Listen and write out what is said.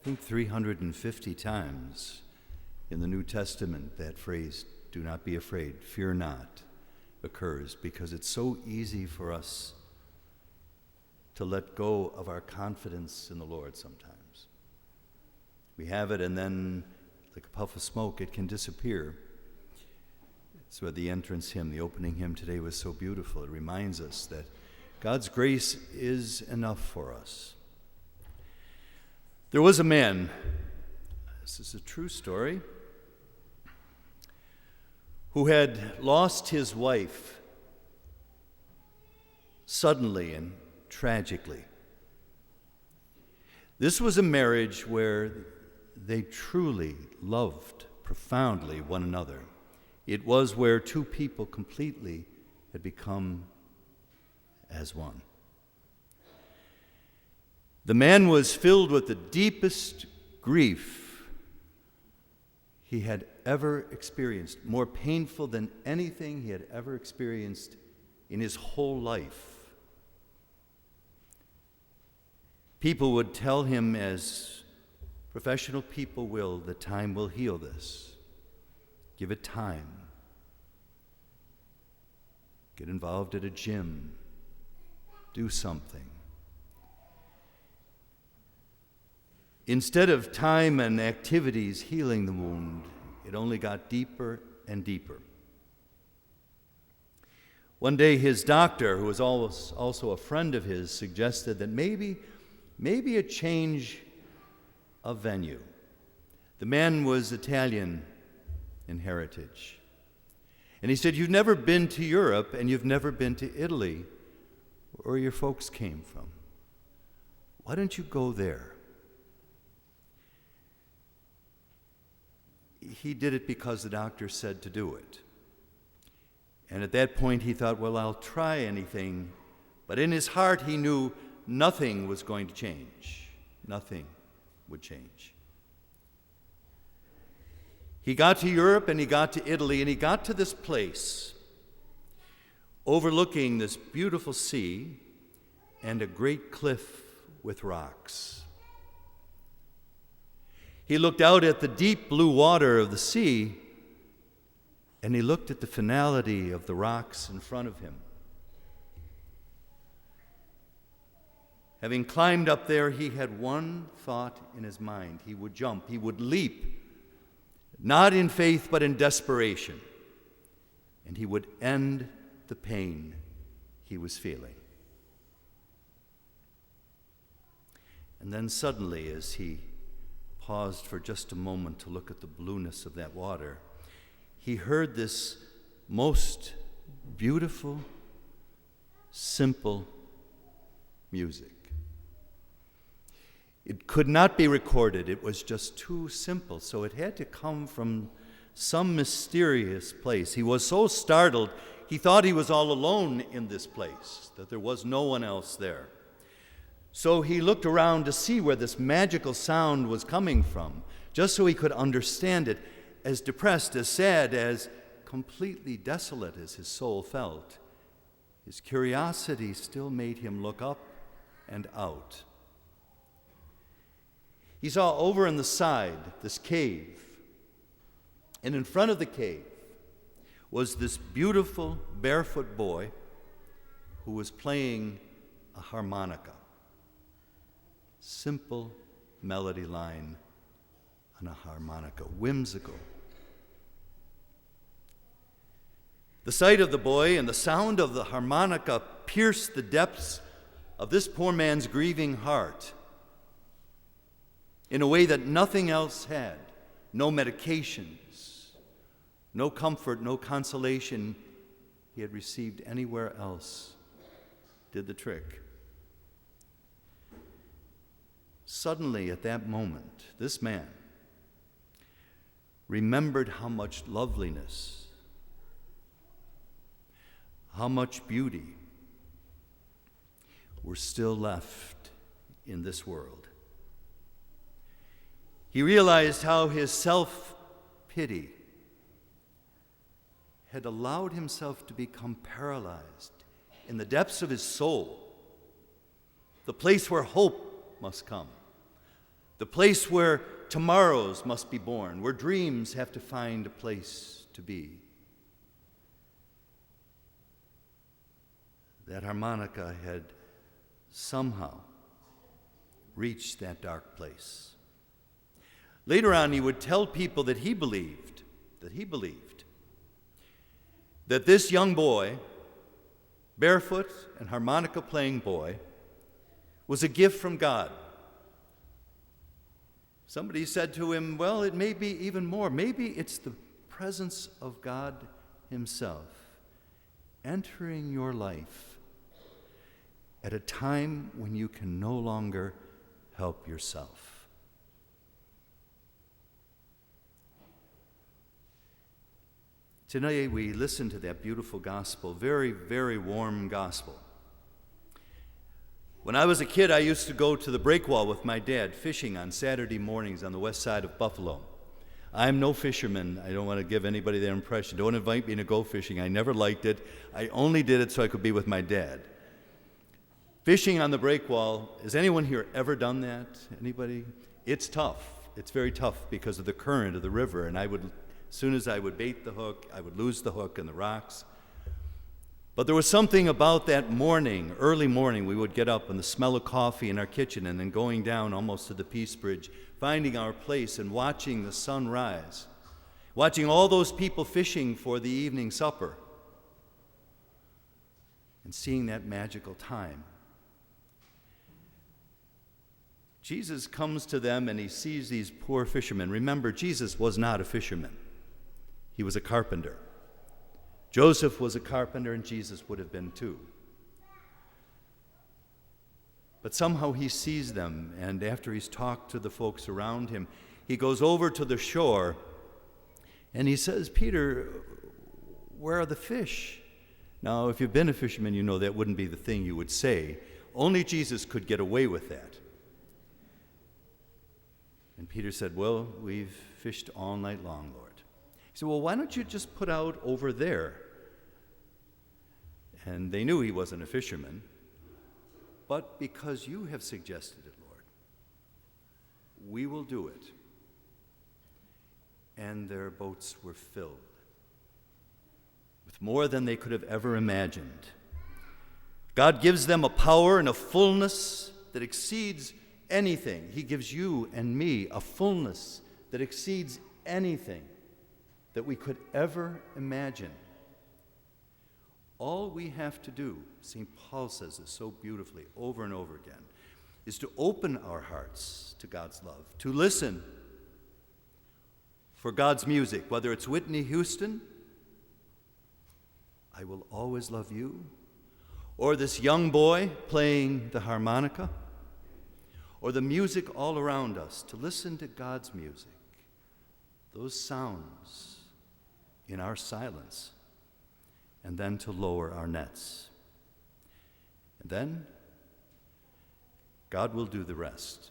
think 350 times in the New Testament that phrase, "Do not be afraid, fear not," occurs, because it's so easy for us to let go of our confidence in the Lord sometimes. We have it, and then, like a puff of smoke, it can disappear. That's why the entrance hymn, the opening hymn today, was so beautiful. It reminds us that God's grace is enough for us. There was a man, this is a true story, who had lost his wife suddenly and tragically. This was a marriage where they truly loved profoundly one another. It was where two people completely had become as one. The man was filled with the deepest grief he had ever experienced, more painful than anything he had ever experienced in his whole life. People would tell him, as professional people will, that time will heal this. Give it time. Get involved at a gym. Do something. Instead of time and activities healing the wound, it only got deeper and deeper. One day his doctor, who was also a friend of his, suggested that maybe a change of venue. The man was Italian in heritage. And he said, "You've never been to Europe and you've never been to Italy, where your folks came from. Why don't you go there?" He did it because the doctor said to do it. And at that point he thought, well, I'll try anything. But in his heart he knew nothing was going to change. Nothing would change. He got to Europe and he got to Italy and he got to this place overlooking this beautiful sea and a great cliff with rocks. He looked out at the deep blue water of the sea, and he looked at the finality of the rocks in front of him. Having climbed up there, he had one thought in his mind. He would jump, he would leap, not in faith but in desperation, and he would end the pain he was feeling. And then suddenly, as he paused for just a moment to look at the blueness of that water, he heard this most beautiful, simple music. It could not be recorded. It was just too simple, so it had to come from some mysterious place. He was so startled, he thought he was all alone in this place, that there was no one else there. So he looked around to see where this magical sound was coming from, just so he could understand it. As depressed, as sad, as completely desolate as his soul felt, his curiosity still made him look up and out. He saw over on the side this cave, and in front of the cave was this beautiful barefoot boy who was playing a harmonica. Simple melody line on a harmonica, whimsical. The sight of the boy and the sound of the harmonica pierced the depths of this poor man's grieving heart in a way that nothing else had. No medications, no comfort, no consolation he had received anywhere else did the trick. Suddenly, at that moment, this man remembered how much loveliness, how much beauty were still left in this world. He realized how his self-pity had allowed himself to become paralyzed in the depths of his soul, the place where hope must come, the place where tomorrows must be born, where dreams have to find a place to be. That harmonica had somehow reached that dark place. Later on, he would tell people that he believed that this young boy, barefoot and harmonica-playing boy, was a gift from God. Somebody said to him, well, it may be even more. Maybe it's the presence of God himself entering your life at a time when you can no longer help yourself. Today we listen to that beautiful gospel, very, very warm gospel. When I was a kid, I used to go to the breakwall with my dad fishing on Saturday mornings on the west side of Buffalo. I'm no fisherman. I don't want to give anybody that impression. Don't invite me to go fishing. I never liked it. I only did it so I could be with my dad. Fishing on the breakwall, has anyone here ever done that? Anybody? It's tough. It's very tough because of the current of the river, and as soon as I would bait the hook, I would lose the hook in the rocks. But there was something about that morning, early morning, we would get up and the smell of coffee in our kitchen and then going down almost to the Peace Bridge, finding our place and watching the sun rise, watching all those people fishing for the evening supper, and seeing that magical time. Jesus comes to them and he sees these poor fishermen. Remember, Jesus was not a fisherman. He was a carpenter. Joseph was a carpenter, and Jesus would have been too. But somehow he sees them, and after he's talked to the folks around him, he goes over to the shore, and he says, Peter, where are the fish? Now, if you've been a fisherman, you know that wouldn't be the thing you would say. Only Jesus could get away with that. And Peter said, well, we've fished all night long, Lord. He said, well, why don't you just put out over there? And they knew he wasn't a fisherman. But because you have suggested it, Lord, we will do it. And their boats were filled with more than they could have ever imagined. God gives them a power and a fullness that exceeds anything. He gives you and me a fullness that exceeds anything that we could ever imagine. All we have to do, St. Paul says this so beautifully over and over again, is to open our hearts to God's love, to listen for God's music, whether it's Whitney Houston, I Will Always Love You, or this young boy playing the harmonica, or the music all around us, to listen to God's music, those sounds in our silence, and then to lower our nets. And then God will do the rest.